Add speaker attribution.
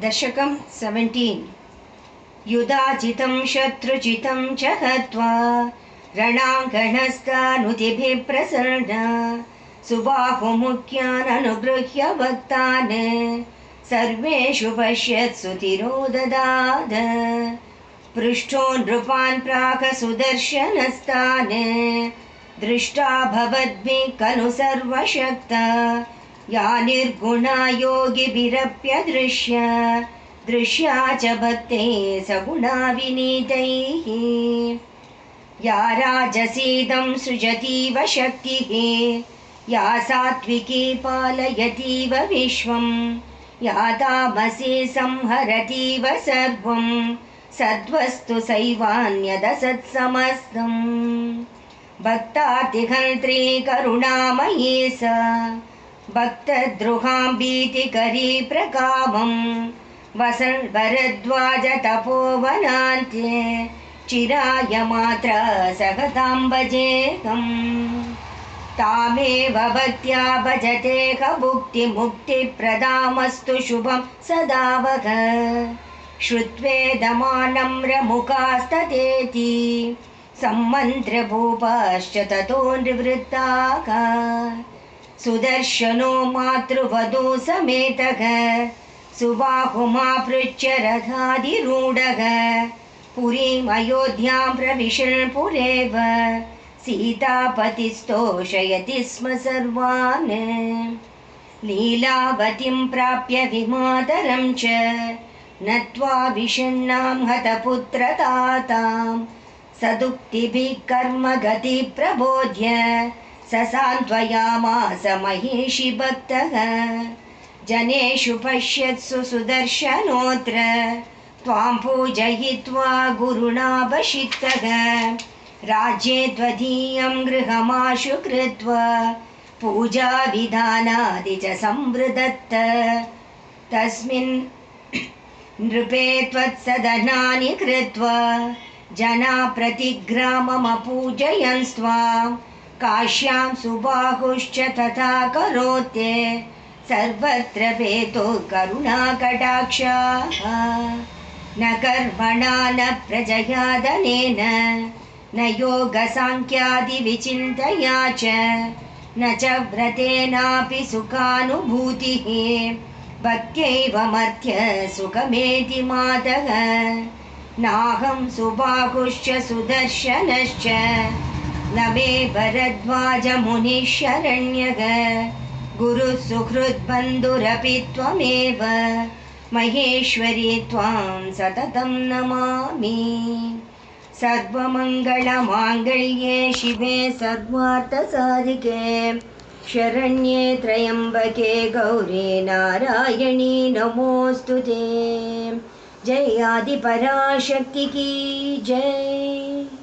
Speaker 1: दशकं 17 युधाजितं शत्रुजितं च हत्वा रणाङ्गणस्थानुतिभिः प्रसन्ना सुबाहुमुख्यान् अनुगृह्य भक्तान् सर्वेषु पश्यत्सु तिरोददाद पृष्ठो नृपान् प्राक् सुदर्शनस्तान् दृष्टा भवद्भिः खलु सर्वशक्ता या निर्गुणा योगिभिरप्यदृश्य दृश्या च भक्तैः सगुणा विनीतैः या राजसीदं सृजतीव शक्तिः या सात्विकी पालयतीव विश्वं या तामसी संहरतीव सर्वं सद्वस्तु सैवान्यदसत्समस्तम् भक्तातिहन्त्री करुणामयी सा भक्तद्रुहां भीतिकरी प्रकामं वसन् भरद्वाज तपोवनान्ते चिराय मात्रा सहतां भजेऽहम् तामेव भक्त्या भजते भुक्तिमुक्तिप्रदामस्तु शुभं सदा वः श्रुत्वेदमानं रमुकास्ततेति सम्मन्त्रभूपाश्च ततो निवृत्ताः सुदर्शनो मातृवधू समेतः सुबाहुमापृच्छ्य रथाधिरूढः पुरीम् अयोध्यां प्रविशन् पुरेव सीतापतिस्तोषयति स्म सर्वान् लीलावतीं प्राप्य विमातरं च नत्वा विषण्णां हतपुत्रतातां सदुक्तिभिः कर्मगति प्रबोध्य ससान्त्वयामास महिषी भक्तः जनेषु पश्यत्सु सुदर्शनोऽत्र त्वां पूजयित्वा गुरुणाभिषिक्तः राज्ये त्वदीयं गृहमाशु कृत्वा पूजाविधानादि च संवृदत्त तस्मिन् नृपे त्वत्सदनानि कृत्वा जना प्रतिग्राममपूजयन्स्त्वां काश्यां सुबाहुश्च तथा करोत्ये सर्वत्र भेतो करुणाकटाक्षाः न कर्मणा न प्रजया धनेन न योगसाङ्ख्यादिविचिन्तया च न च व्रतेनापि सुखानुभूतिः भक्त्यैव मर्त्य सुखमेति मातः नाहं सुबाहुश्च सुदर्शनश्च न मे भरद्वाजमुनिः शरण्यः गुरुः सुहृद्बन्धुरपि त्वमेव महेश्वरी त्वां सततं नमामि सर्वमङ्गलमाङ्गल्ये शिवे सर्वार्थसाधिके शरण्ये त्र्यम्बके गौरी नारायणी नमोऽस्तु ते जय आदिपराशक्ति की जय।